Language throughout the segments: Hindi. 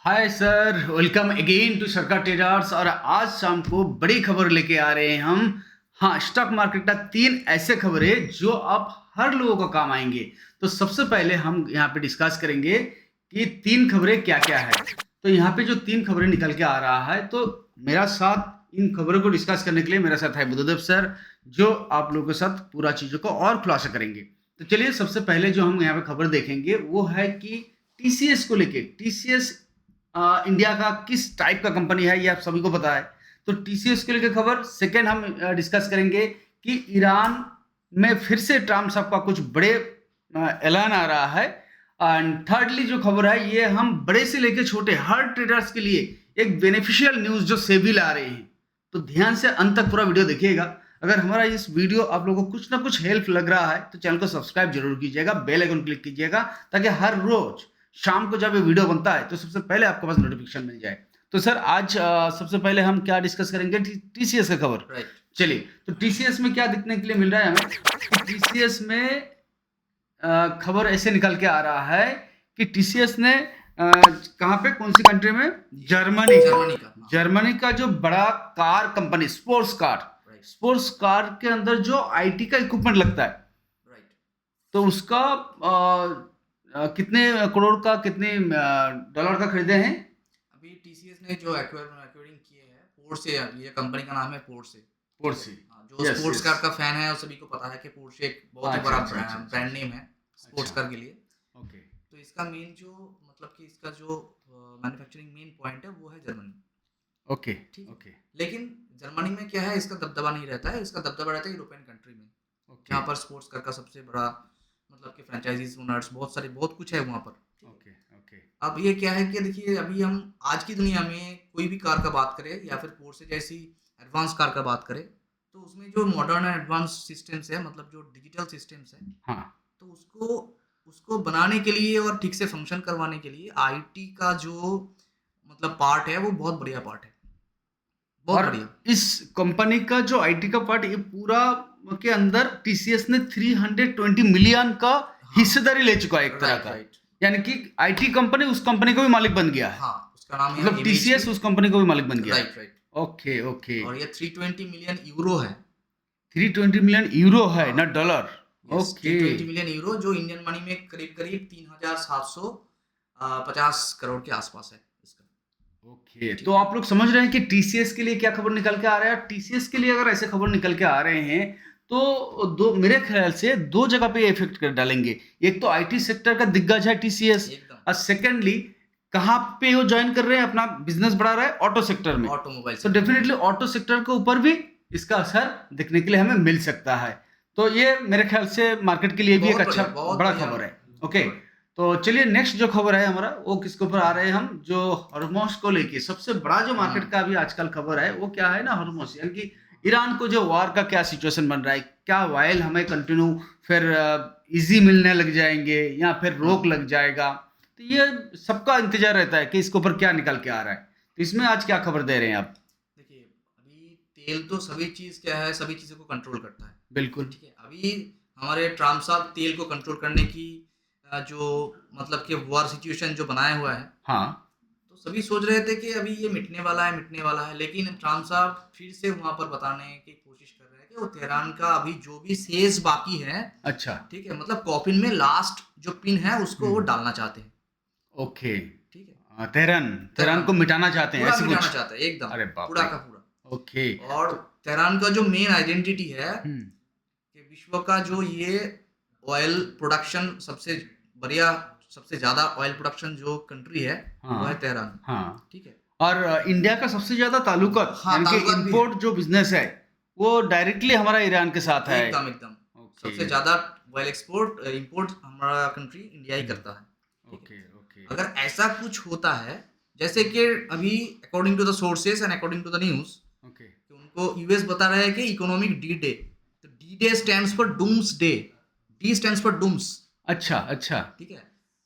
Hi sir, welcome again to Sarkar traders. और आज शाम को बड़ी खबर लेके आ रहे हैं हम। हाँ, स्टॉक मार्केट का 3 ऐसे खबरें जो आप हर लोगों को काम आएंगे। तो सबसे पहले हम यहाँ पे डिस्कस करेंगे कि 3 खबरें क्या क्या है। तो यहाँ पे जो 3 खबरें निकल के आ रहा है, तो मेरा साथ इन खबरों को डिस्कस करने के लिए मेरा साथ है बुद्धदेव सर, जो आप लोगों के साथ पूरा चीजों को और खुलासा करेंगे। तो चलिए, सबसे पहले जो हम यहाँ पे खबर देखेंगे वो है कि टीसीएस को लेके। टीसीएस इंडिया का किस टाइप का कंपनी है, ये आप सभी को पता है। तो टीसीएस के लिए खबर। सेकंड हम डिस्कस करेंगे कि ईरान में फिर से ट्रम्प साहब का कुछ बड़े ऐलान आ रहा है। एंड थर्डली जो खबर है, ये हम बड़े से लेकर छोटे हर ट्रेडर्स के लिए एक बेनिफिशियल न्यूज जो सेबी ला रहे हैं। तो ध्यान से अंत तक पूरा वीडियो देखिएगा। अगर हमारा इस वीडियो आप लोगों को कुछ ना कुछ हेल्प लग रहा है तो चैनल को सब्सक्राइब जरूर कीजिएगा, बेल आइकन क्लिक कीजिएगा, ताकि हर रोज शाम को जब ये वीडियो बनता है तो सबसे पहले आपके पास नोटिफिकेशन मिल जाए। तो सर, आज सबसे पहले हम क्या डिस्कस करेंगे? टीसीएस का खबर। राइट। चलिए, तो टीसीएस में क्या देखने के लिए मिल रहा है हमें? टीसीएस में खबर ऐसे निकल के आ रहा है कि टीसीएस ने कहाँ पे, कौन सी कंट्री में? जर्मनी का। जर्मनी का जो बड़ा car company, sports car, right. Sports car के अंदर जो आईटी का इक्विपमेंट लगता है, राइट। तो उसका कितने करोड़ का, कितने डॉलर का खरीदे हैं? अभी टीसीएस ने जो एक्वायरिंग किए हैं पोर्शे, ये कंपनी का नाम है पोर्शे। पोर्शे। जो स्पोर्ट्स कार का फैन है और सभी को पता है कि पोर्शे एक बहुत ही बड़ा ब्रांड नेम है स्पोर्ट्स कार के लिए। ओके। तो इसका मेन जो मतलब कि इसका जो मैन्युफैक्चरिंग मेन पॉइंट है वो है जर्मनी। ओके। ठीक। ओके। लेकिन जर्मनी में क्या है, इसका दबदबा नहीं रहता है, इसका दबदबा रहता है यूरोपियन कंट्री में, जहाँ पर स्पोर्ट्स कार का सबसे बड़ा मतलब कि फ्रेंचाइजीज ओनर्स बहुत कुछ है वहाँ पर। ओके। ओके। अब ये क्या है कि देखिए, अभी हम आज की दुनिया में कोई भी कार का बात करें या फिर पोर्शे जैसी एडवांस कार का बात करें, तो उसमें जो मॉडर्न एंड एडवांस सिस्टम्स है, मतलब जो डिजिटल सिस्टम्स है, हाँ, तो उसको बनाने के लिए और ठीक से फंक्शन करवाने के लिए आईटी का जो मतलब पार्ट है वो बहुत बढ़िया पार्ट है, बहुत और बढ़िया। इस कंपनी का जो आईटी का पार्ट, ये पूरा के अंदर टीसीएस ने 320 मिलियन का हिस्सेदारी ले चुका है एक तरह का। राइट। यानी कि आईटी कंपनी उस कंपनी को भी मालिक बन गया है। हाँ, उसका नाम है मतलब टीसीएस उस कंपनी को भी मालिक बन गया है। राइट। राइट। ओके। ओके। और ये 320 मिलियन यूरो है। 320 मिलियन यूरो है, हाँ। ना डॉलर। ओके। 320 मिलियन यूरो, जो इंडियन मनी में करीब 3750 करोड़ के आसपास है इसका। ओके, तो आप लोग समझ रहे हैं कि टीसीएस के लिए क्या खबर निकल के आ रहा है। टीसीएस के लिए अगर ऐसे खबर निकल के आ रहे हैं तो दो, मेरे ख्याल से 2 जगह पे इफेक्ट कर डालेंगे। एक तो आईटी सेक्टर का दिग्गज है टीसीएस, एकदम। और सेकेंडली कहाँ पे वो ज्वाइन कर रहे हैं, अपना बिजनेस बढ़ा रहा है ऑटो सेक्टर में। ऑटोमोबाइल तो डेफिनेटली ऑटो सेक्टर के ऊपर भी इसका असर दिखने के लिए हमें मिल सकता है। तो ये मेरे ख्याल से मार्केट के लिए भी एक अच्छा बड़ा खबर है। ओके, तो चलिए, नेक्स्ट जो खबर है हमारा, वो किसके ऊपर आ रहे हैं हम? जो हॉर्मोस को लेके सबसे बड़ा जो मार्केट का अभी आजकल खबर है वो क्या है ना, हॉर्मोस, यानी कि ईरान को जो वार का क्या सिचुएशन बन रहा है। क्या ऑयल हमें कंटिन्यू फिर इजी मिलने लग जाएंगे या फिर रोक लग जाएगा? तो ये सबका इंतजार रहता है कि इसके ऊपर क्या निकल के आ रहा है। तो इसमें आज क्या खबर दे रहे हैं आप? देखिए, अभी तेल तो सभी चीज क्या है, सभी चीजों को कंट्रोल करता है। बिल्कुल। ठीक है, अभी हमारे ट्रम्प साहब तेल को कंट्रोल करने की जो मतलब कि वॉर सिचुएशन जो बनाया हुआ है, हाँ, तो सभी सोच रहे थे कि अभी ये मिटने वाला है, लेकिन ट्रम्प साहब फिर से वहां पर बताने की कोशिश कर रहे हैं कि वो तेहरान का अभी जो भी शेष बाकी है, अच्छा, ठीक है, मतलब कॉफिन में लास्ट जो पिन है उसको वो डालना चाहते हैं। ओके। ठीक है, तेहरान को मिटाना चाहते हैं, पूरा ऐसे मिटाना कुछ? चाहते हैं एकदम। अरे बाप पूरा रे। का पूरा। ओके। और तेहरान का जो मेन आइडेंटिटी है हम्म। कि विश्व का जो ये ऑयल प्रोडक्शन सबसे बढ़िया, सबसे ज्यादा ऑयल प्रोडक्शन जो कंट्री है, हाँ, वो है तेहरान। हाँ। ठीक है, और इंडिया का सबसे ज्यादा ताल्लुकात, हाँ, यानी कि ताल्लुकात भी इंपोर्ट जो बिजनेस है वो डायरेक्टली हमारा ईरान के साथ है। एकदम एकदम। ओके। सबसे ज्यादा ऑयल एक्सपोर्ट इंपोर्ट हमारा कंट्री इंडिया ही करता है। ठीक है? ओके। ओके। अगर ऐसा कुछ होता है, जैसे कि अभी according to the sources and according to the news, okay. उनको यूएस बता रहा है कि इकोनॉमिक डी डे, तो D day stands for doomsday, D stands for dooms. अच्छा, अच्छा। ठीक है,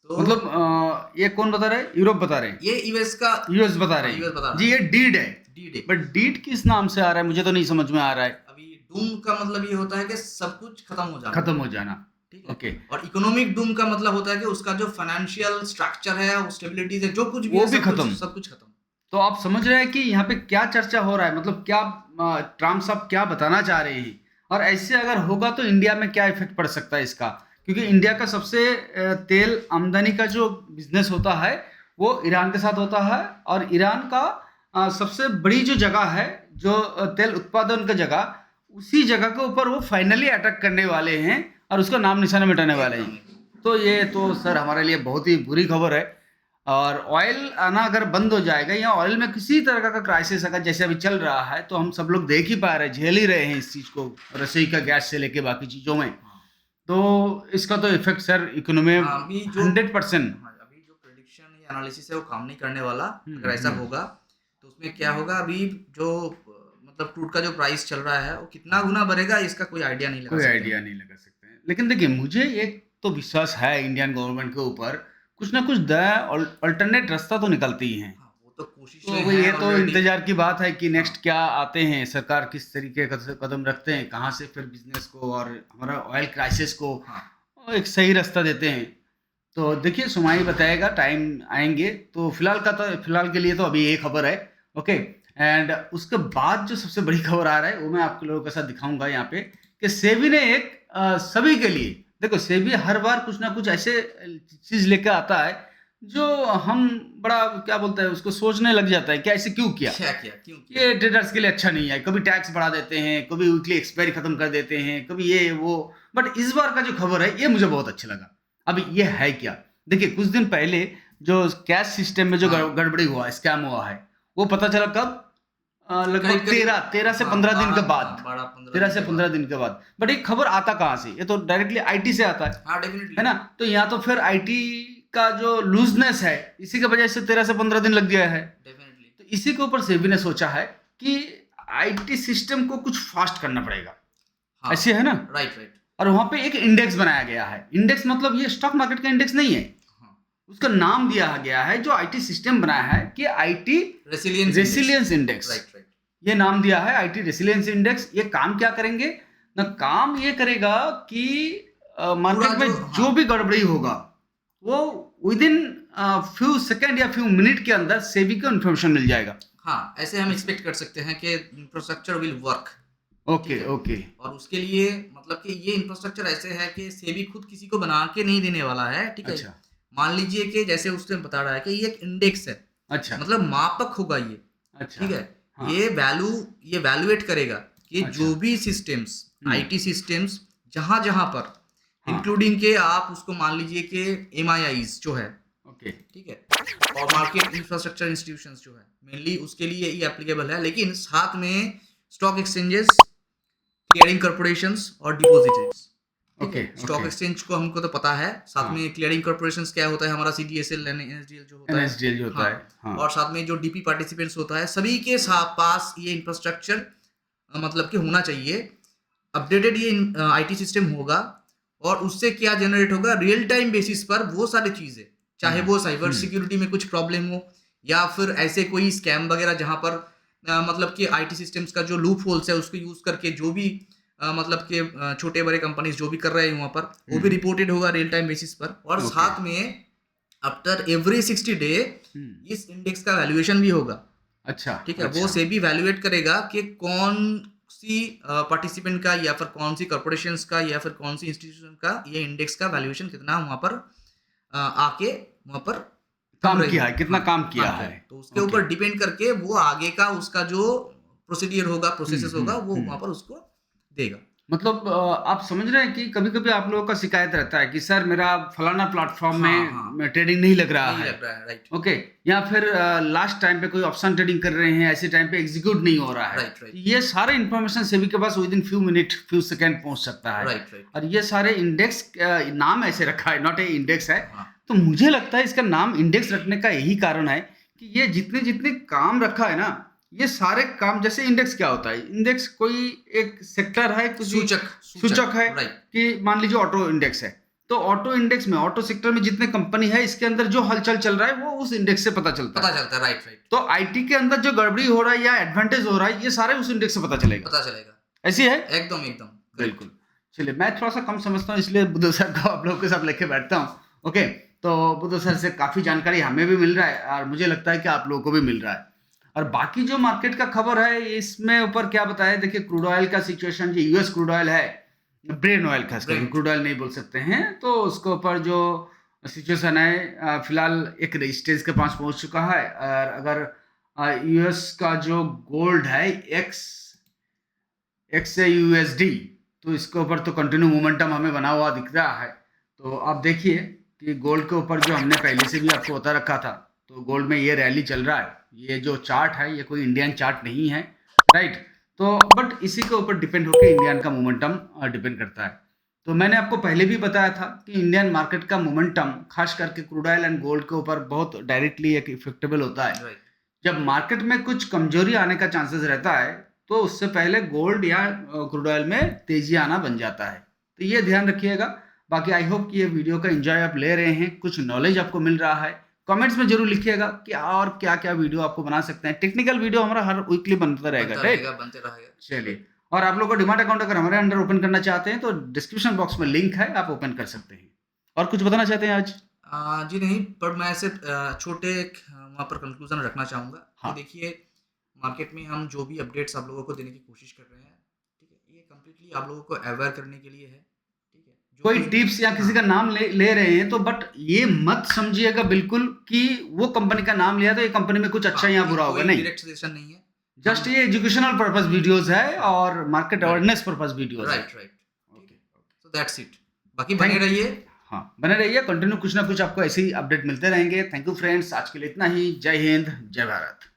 तो मतलब ये कौन बता रहे हैं? यूरोप बता रहे हैं? ये यूएस का, यूएस बता रहे यूएस बता हैं रहा जी। ये डीड है, डी डे। बट डीड किस नाम से आ रहा है मुझे तो नहीं समझ में आ रहा है। अभी डूम का मतलब ये होता है कि सब कुछ खत्म हो जाना। खत्म हो जाना। ठीक है। ओके, और इकोनॉमिक डूम का मतलब होता है कि उसका जो फाइनेंशियल स्ट्रक्चर है, स्टेबिलिटी है, जो कुछ भी वो है, भी खत्म। सब कुछ खत्म। तो आप समझ रहे हैं कि यहाँ पे क्या चर्चा हो रहा है, मतलब क्या ट्रम्प साहब क्या बताना चाह रहे हैं, और ऐसे अगर होगा तो इंडिया में क्या इफेक्ट पड़ सकता है इसका, क्योंकि इंडिया का सबसे तेल आमदनी का जो बिजनेस होता है वो ईरान के साथ होता है, और ईरान का सबसे बड़ी जो जगह है, जो तेल उत्पादन का जगह, उसी जगह के ऊपर वो फाइनली अटैक करने वाले हैं और उसका नाम निशाना मिटाने वाले एकदम हैं। एकदम। तो ये तो सर हमारे लिए बहुत ही बुरी खबर है। और ऑयल आना अगर बंद हो जाएगा या ऑयल में किसी तरह का क्राइसिस अगर जैसे अभी चल रहा है, तो हम सब लोग देख ही पा रहे हैं, झेल ही रहे हैं इस चीज़ को, रसोई का गैस से लेके बाकी चीज़ों में। हाँ तो इसका तो इफेक्ट सर इकोनॉमी में हाँ, अभी जो 100%। हाँ, अभी जो प्रेडिक्शन या एनालिसिस है वो काम नहीं करने वाला। अगर ऐसा हम्म। होगा तो उसमें क्या होगा, अभी जो मतलब क्रूड का जो प्राइस चल रहा है वो कितना गुना बढ़ेगा, इसका कोई आइडिया नहीं लगा कोई सकते आइडिया हम। नहीं लगा सकते हैं, लेकिन देखिए मुझे एक तो विश्वास है इंडियन गवर्नमेंट के ऊपर, कुछ ना कुछ दया अल्टरनेट रास्ता तो निकलती ही है। हाँ, वो तो कोशिशें तो हैं ये तो ऑलरेडी। इंतजार की बात है कि हाँ नेक्स्ट क्या आते हैं, सरकार किस तरीके का कदम रखते हैं, कहाँ से फिर बिजनेस को और हमारा ऑयल क्राइसिस को हाँ एक सही रास्ता देते हैं। तो देखिए सुमाई बताएगा, टाइम आएंगे। तो फिलहाल के लिए तो अभी ये खबर है। ओके, एंड उसके बाद जो सबसे बड़ी खबर आ रहा है वो मैं आपके लोगों के साथ दिखाऊंगा यहाँ पे, कि सेबी ने एक सभी के लिए, देखो सेबी हर बार कुछ ना कुछ ऐसे चीज लेकर आता है जो हम बड़ा क्या बोलते हैं उसको सोचने लग जाता है कि ऐसे क्यों किया। क्या किया, क्यों किया। ये ट्रेडर्स के लिए अच्छा नहीं है, कभी टैक्स बढ़ा देते हैं, कभी वीकली एक्सपायरी खत्म कर देते हैं, कभी ये वो। बट इस बार का जो खबर है ये मुझे बहुत अच्छा लगा। अब ये है क्या, देखिए कुछ दिन पहले जो कैश सिस्टम में जो हाँ गड़बड़ी हुआ, स्कैम हुआ है, वो पता चला कब, लगभग करीब करीब 13 से हाँ 15 दिन के 12 बाद। 15 13 दिन से के 15 बाद। दिन के बाद। बट ये खबर आता कहाँ से, ये तो डायरेक्टली आईटी से आता है हाँ डेफिनेटली। है ना। तो यहाँ तो फिर आईटी का जो लूजनेस है, इसी की वजह से 13 से 15 दिन लग गया है। डेफिनेटली। तो इसी के ऊपर सेबी ने सोचा है कि आईटी सिस्टम को कुछ फास्ट करना पड़ेगा, हाँ ऐसे है ना। Right right. और वहां पे एक इंडेक्स बनाया गया है। इंडेक्स मतलब ये स्टॉक मार्केट का इंडेक्स नहीं है, हाँ उसका नाम दिया गया है जो आईटी सिस्टम बनाया है कि IT resilience index. Right right. ये नाम दिया है आईटी रेसिलियंस इंडेक्स। ये काम क्या करेंगे ना, काम ये करेगा कि मार्केट में हाँ जो भी गड़बड़ी होगा वो विद इन फ्यू सेकेंड या फ्यू मिनट के अंदर सेबी को इन्फॉर्मेशन मिल जाएगा। हाँ ऐसे हम एक्सपेक्ट कर सकते हैं कि infrastructure will work. Okay okay. और उसके लिए मतलब कि ये इंफ्रास्ट्रक्चर ऐसे है कि सेबी खुद किसी को बना के नहीं देने वाला है, ठीक है। अच्छा मान लीजिए कि जैसे उसने बता रहा है कि ये एक इंडेक्स है, अच्छा मतलब मापक होगा ये, अच्छा। ठीक है। हाँ, ये वैल्यूएट करेगा कि अच्छा। जो भी सिस्टम्स, आईटी सिस्टम्स जहां जहां पर हाँ, इंक्लूडिंग के आप उसको मान लीजिए कि एमआईआईज जो है, ओके ठीक है, और मार्केट इंफ्रास्ट्रक्चर इंस्टीट्यूशंस जो है, मेनली उसके लिए ये एप्लीकेबल है। लेकिन साथ में स्टॉक एक्सचेंजेस, क्लियरिंग कॉर्पोरेशंस और डिपॉजिटरीज, ठीक ओके है। स्टॉक एक्सचेंज को हमको तो पता है, साथ हाँ। में क्लियरिंग कॉर्पोरेशंस क्या होता है, हमारा सीडीएसएल एनएसडीएल जो होता है, एनएसडीएल जो होता हाँ। है, हाँ। और साथ में जो डीपी पार्टिसिपेंट्स होता है, सभी के साथ पास ये इंफ्रास्ट्रक्चर मतलब कि होना चाहिए। अपडेटेड ये आईटी सिस्टम होगा और उससे क्या जनरेट होगा, रियल टाइम बेसिस पर वो सारी चीजें, चाहे वो साइबर सिक्योरिटी में कुछ प्रॉब्लम हो या फिर ऐसे कोई स्कैम वगैरह जहां पर मतलब कि आईटी सिस्टम्स का जो लूप होल्स है उसको यूज करके जो भी मतलब कि छोटे बड़े कंपनीज जो भी कर रहे हैं वहां पर, वो भी रिपोर्टेड होगा रियल टाइम बेसिस पर। और Okay. साथ में आफ्टर एवरी 60 डे इस इंडेक्स का वैल्यूएशन भी होगा, अच्छा ठीक है। अच्छा। वो सेबी वैल्यूएट करेगा कि कौन सी पार्टिसिपेंट का या फिर कौन सी कॉर्पोरेशंस का या फिर कौन सी इंस्टीट्यूशन का ये इंडेक्स का वैल्यूएशन कितना वहां पर आके वहां पर काम रही किया है, है। कितना हाँ, काम किया है। तो उसके ऊपर डिपेंड करके वो आगे का उसका जो प्रोसीडियर होगा, प्रोसेसेस होगा, वो वहां पर उसको देगा। मतलब आप समझ रहे हैं कि कभी कभी आप लोगों का शिकायत रहता है कि सर मेरा फलाना प्लेटफॉर्म हाँ। में ट्रेडिंग नहीं लग रहा नहीं है, लग रहा है, राइट ओके, या फिर लास्ट टाइम पे कोई ऑप्शन ट्रेडिंग कर रहे हैं, ऐसे टाइम पे एग्जीक्यूट नहीं हो रहा है। राइट राइट ये सारे इन्फॉर्मेशन सेबी के पास with in few minute few second पहुंच सकता है। Right right. और ये सारे इंडेक्स, नाम ऐसे रखा है, नॉट ए इंडेक्स है। हाँ तो मुझे लगता है इसका नाम इंडेक्स रखने का यही कारण है कि ये जितने जितने काम रखा है ना, ये सारे काम, जैसे इंडेक्स क्या होता है, इंडेक्स कोई एक सेक्टर है, कुछ सूचक है, राइट कि मान लीजिए ऑटो इंडेक्स है, तो ऑटो इंडेक्स में, ऑटो सेक्टर में जितने कंपनी है इसके अंदर जो हलचल चल रहा है वो उस इंडेक्स से पता चलता है। Right right. तो आईटी के अंदर जो गड़बड़ी हो रहा है या एडवांटेज हो रहा है, ये सारे उस इंडेक्स से पता चलेगा। पता चलेगा, ऐसी है एकदम एकदम बिल्कुल। चलिए, मैं थोड़ा-सा कम समझता हूँ इसलिए बुद्धू सर को आप लोगों के साथ लेके बैठता हूँ। ओके, तो बुद्धू सर से काफ़ी जानकारी हमें भी मिल रहा है और मुझे लगता है कि आप लोगों को भी मिल रहा है। और बाकी जो मार्केट का खबर है इसमें ऊपर क्या बताया, देखिए क्रूड ऑयल का सिचुएशन, जो यूएस क्रूड ऑयल है, ब्रेन ऑयल खास करके, ब्रेंट। क्रूड ऑयल नहीं बोल सकते हैं, तो उसके ऊपर जो सिचुएशन है फिलहाल एक रेजिस्टेंस के पास पहुंच चुका है। और अगर यूएस का जो गोल्ड है एक्स एक्स से यूएसडी, तो इसके ऊपर तो कंटिन्यू मोमेंटम हमें बना हुआ दिख रहा है। तो आप देखिए कि गोल्ड के ऊपर जो हमने पहले से भी आपको बता रखा था, तो गोल्ड में ये रैली चल रहा है। ये जो चार्ट है ये कोई इंडियन चार्ट नहीं है, राइट। तो बट इसी के ऊपर डिपेंड होकर इंडियन का मोमेंटम डिपेंड करता है। तो मैंने आपको पहले भी बताया था कि इंडियन मार्केट का मोमेंटम खास करके क्रूड ऑयल एंड गोल्ड के ऊपर बहुत डायरेक्टली एक इफेक्टेबल होता है। राइट। जब मार्केट में कुछ कमजोरी आने का चांसेस रहता है, तो उससे पहले गोल्ड या क्रूड ऑयल में तेजी आना बन जाता है। तो ये ध्यान रखिएगा। बाकी आई होप कि ये वीडियो का एंजॉय आप ले रहे हैं, कुछ नॉलेज आपको मिल रहा है। कमेंट्स में जरूर लिखिएगा कि और क्या क्या वीडियो आपको बना सकते हैं। टेक्निकल वीडियो हमारा हर वीकली बनता रहेगा, राइट। बनते रहेगा। चलिए, और आप लोग को डिमाट अकाउंट अगर हमारे अंडर ओपन करना चाहते हैं तो डिस्क्रिप्शन बॉक्स में लिंक है, आप ओपन कर सकते हैं। और कुछ बताना चाहते हैं आज? जी नहीं, पर मैं ऐसे छोटे एक वहाँ पर कंक्लूजन रखना चाहूँगा कि हाँ। देखिए, मार्केट में हम जो भी अपडेट्स आप लोगों को देने की कोशिश कर रहे हैं, ठीक है, ये कंप्लीटली आप लोगों को अवेयर करने के लिए है, ठीक है। जो कोई कुछ टिप्स या किसी का नाम ले रहे हैं तो बट ये मत समझिएगा बिल्कुल कि वो कंपनी का नाम लिया तो ये कंपनी में कुछ अच्छा या बुरा होगा, नहीं। डायरेक्ट सजेशन नहीं है। जस्ट ये एजुकेशनल पर्पस वीडियोस है और market Right. Awareness purpose videos है। Right, right. Okay, so that's it. बाकी बने रहिए। हाँ, बने रहिए, कंटिन्यू कुछ ना कुछ आपको ऐसे ही अपडेट मिलते रहेंगे। थैंक यू फ्रेंड्स, आज के लिए इतना ही। जय हिंद, जय भारत।